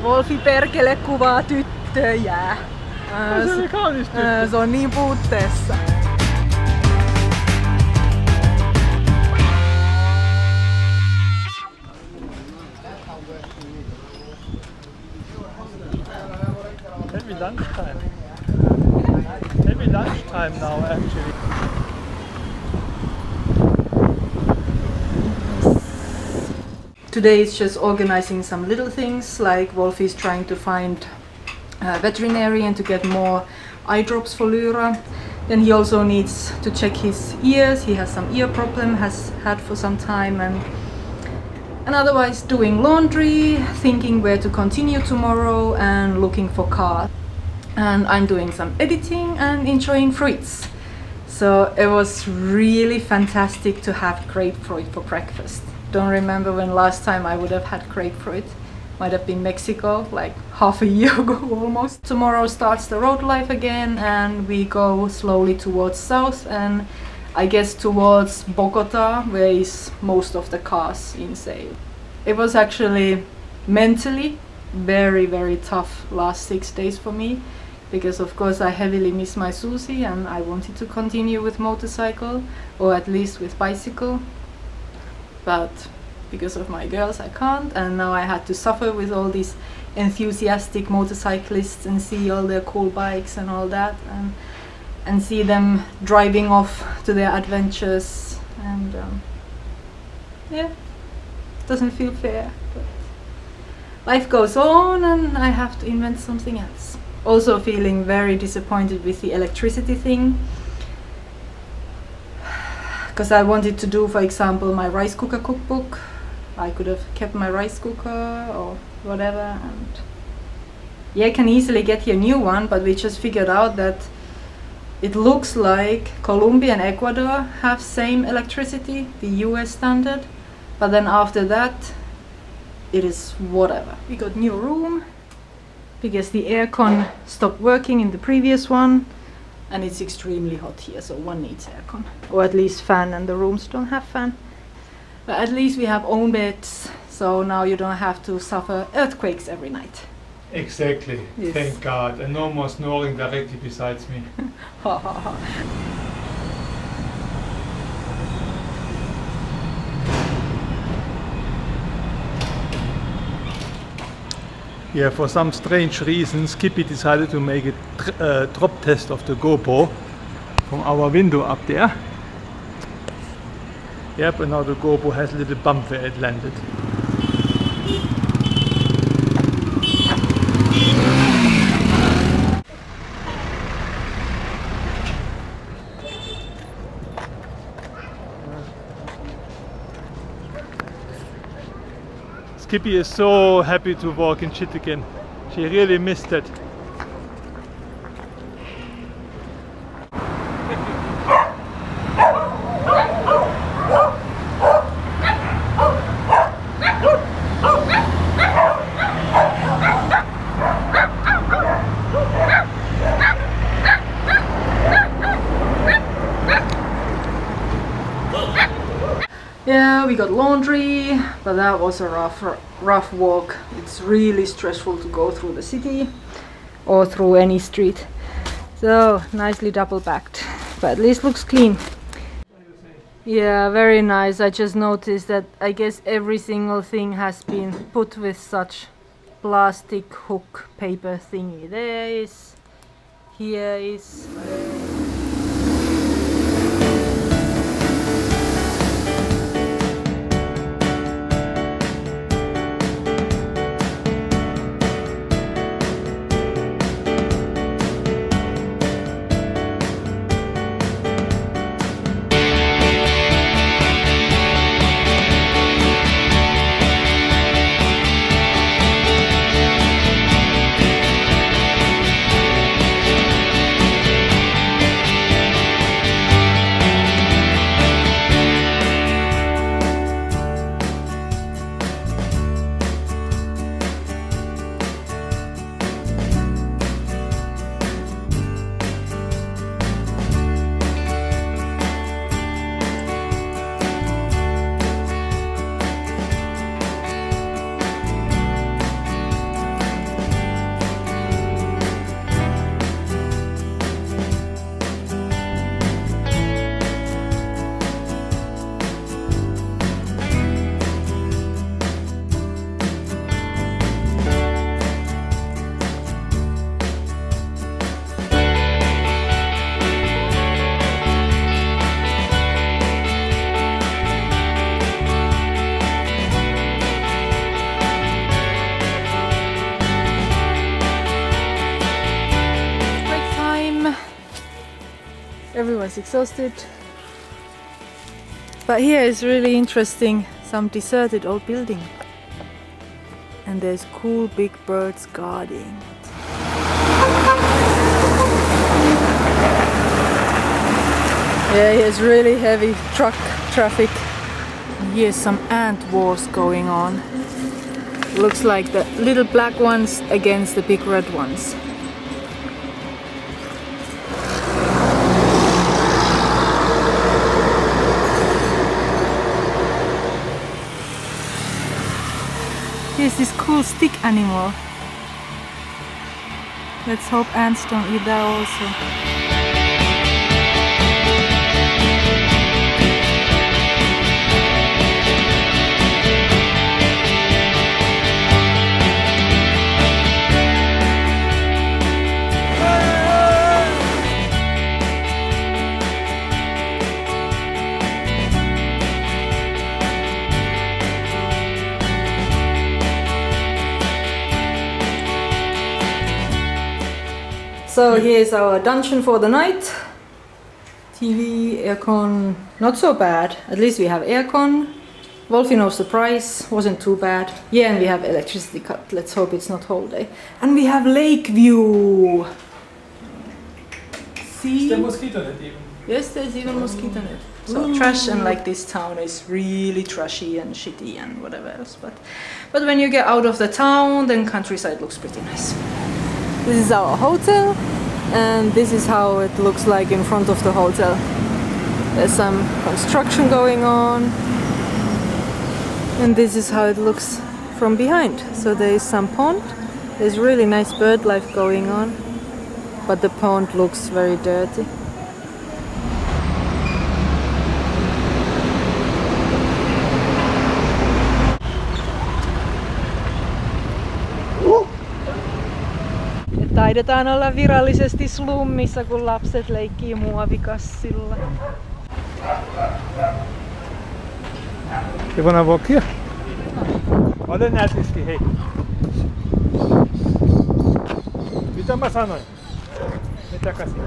Wolfi perkele kuvaa tyttöjä. Se oli kaunis tyttö. Se on niin puutteessa. Maybe lunchtime. Maybe lunchtime now actually. Today it's just organizing some little things, like Wolfi is trying to find a veterinarian to get more eye drops for Lyra. Then he also needs to check his ears. He has some ear problem, has had for some time, and otherwise doing laundry, thinking where to continue tomorrow, and looking for cars. And I'm doing some editing and enjoying fruits. So it was really fantastic to have grapefruit for breakfast. Don't remember when last time I would have had grapefruit. Might have been Mexico, like half a year ago almost. Tomorrow starts the road life again, and we go slowly towards south, and I guess towards Bogota, where is most of the cars in sale. It was actually mentally very, very tough last 6 days for me, because of course I heavily miss my Susie and I wanted to continue with motorcycle, or at least with bicycle. But because of my girls I can't, and now I had to suffer with all these enthusiastic motorcyclists and see all their cool bikes and all that, and see them driving off to their adventures, and yeah, doesn't feel fair, but life goes on and I have to invent something else. Also feeling very disappointed with the electricity thing, because I wanted to do, for example, my rice cooker cookbook. I could have kept my rice cooker or whatever, and yeah, I can easily get here a new one, but we just figured out that it looks like Colombia and Ecuador have same electricity, the US standard, but then after that it is whatever. We got new room because the aircon stopped working in the previous one, and it's extremely hot here, so one needs aircon, or at least fan, and the rooms don't have fan. But at least we have own beds, so now you don't have to suffer earthquakes every night. Exactly, yes. Thank God, and no more snoring directly besides me. Yeah, for some strange reason, Skippy decided to make a drop test of the GoPro from our window up there. Yep, and now the GoPro has a little bump where it landed. Skippy is so happy to walk in shit again. She really missed it. Yeah, we got laundry, but that was a rough walk. It's really stressful to go through the city or through any street. So nicely double packed, but at least looks clean. Yeah, very nice. I just noticed that I guess every single thing has been put with such plastic hook paper thingy. There is, here is. was exhausted. But here is really interesting, some deserted old building. And there's cool big birds guarding it. Yeah, here's really heavy truck traffic. Here's some ant wars going on. Looks like the little black ones against the big red ones. Here's this cool stick animal. Let's hope ants don't eat that also. So here's our dungeon for the night. TV, aircon, not so bad. At least we have aircon. Wolfie knows the price, wasn't too bad. Yeah, and we have electricity cut. Let's hope it's not whole day. And we have lake view. See? Is there mosquito net even? Yes, there's even mosquito net. So trash, and like this town is really trashy and shitty and whatever else. But when you get out of the town, then countryside looks pretty nice. This is our hotel, and this is how it looks like in front of the hotel. There's some construction going on, and this is how it looks from behind. So there is some pond. There's really nice bird life going on, but the pond looks very dirty. Taidetaan olla virallisesti slummissa, kun lapset leikkii muovikassilla. You wanna walk here? Ole nätisti, hei. Mitä mä sanoin? Me takaisin.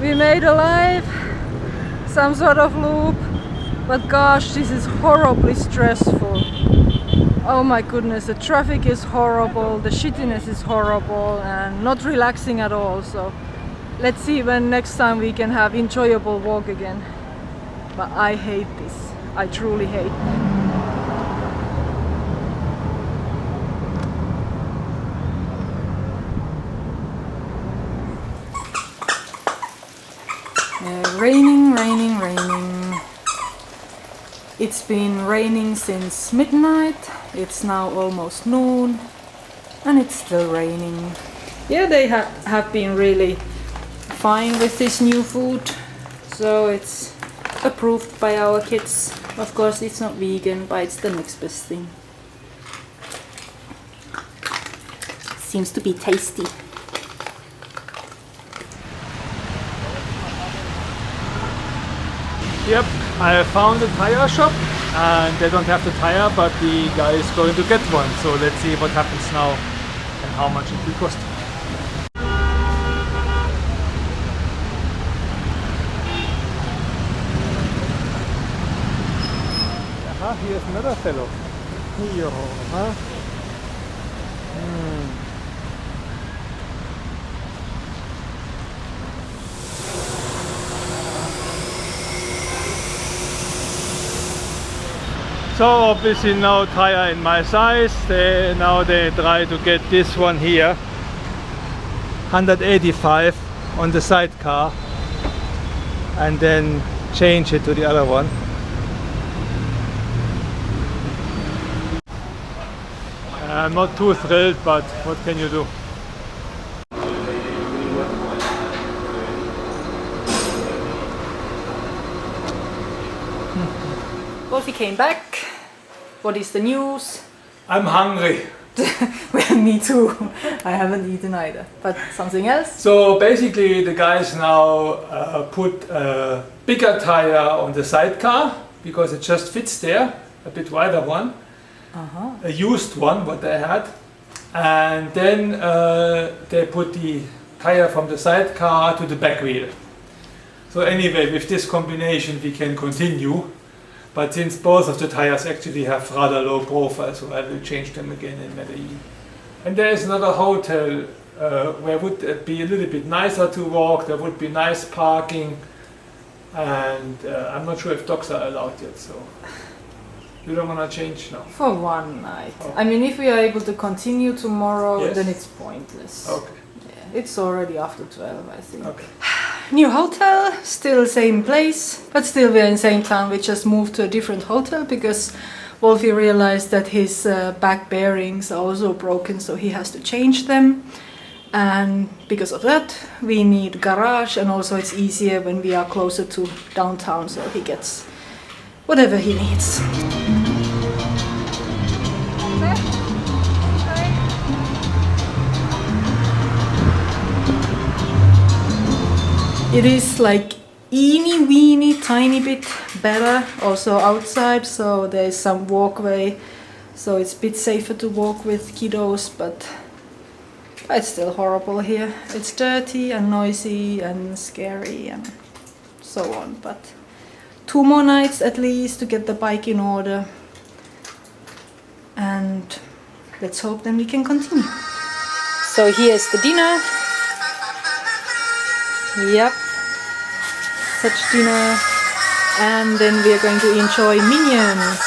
We made alive some sort of loop. But gosh, this is horribly stressful. Oh my goodness, the traffic is horrible, the shittiness is horrible, and not relaxing at all. So let's see when next time we can have enjoyable walk again. But I hate this. I truly hate it. Raining, raining, raining. It's been raining since midnight. It's now almost noon and it's still raining. Yeah, they have been really fine with this new food. So it's approved by our kids. Of course it's not vegan, but it's the next best thing. Seems to be tasty. Yep, I found a tire shop and they don't have the tire, but the guy is going to get one. So let's see what happens now and how much it will cost. Aha, here's another fellow. Here, huh? So obviously no tire in my size. Now they try to get this one here, 185 on the sidecar, and then change it to the other one. I'm not too thrilled, but what can you do? Wolfie came back. What is the news? I'm hungry. Well, me too. I haven't eaten either. But something else? So basically the guys now put a bigger tire on the sidecar because it just fits there, a bit wider one. A used one, what they had. and then they put the tire from the sidecar to the back wheel. So anyway, with this combination we can continue, but since both of the tires actually have rather low profile, so I will change them again in Medellin. And there is another hotel where would be a little bit nicer to walk, there would be nice parking, and I'm not sure if dogs are allowed yet, so you don't want to change now? For one night. Okay. I mean, if we are able to continue tomorrow, Yes. then it's pointless. Okay. Yeah, it's already after 12, I think. Okay. New hotel, still same place, but still we're in same town. We just moved to a different hotel because Wolfie realized that his back bearings are also broken, so he has to change them. And because of that, we need garage, and also it's easier when we are closer to downtown, so he gets whatever he needs. It is like eeny weeny tiny bit better also outside, so there is some walkway, so it's a bit safer to walk with kiddos, but it's still horrible here. It's dirty and noisy and scary and so on, but 2 more nights at least to get the bike in order, and let's hope then we can continue. So here's the dinner. Yep, such dinner, and then we are going to enjoy Minions.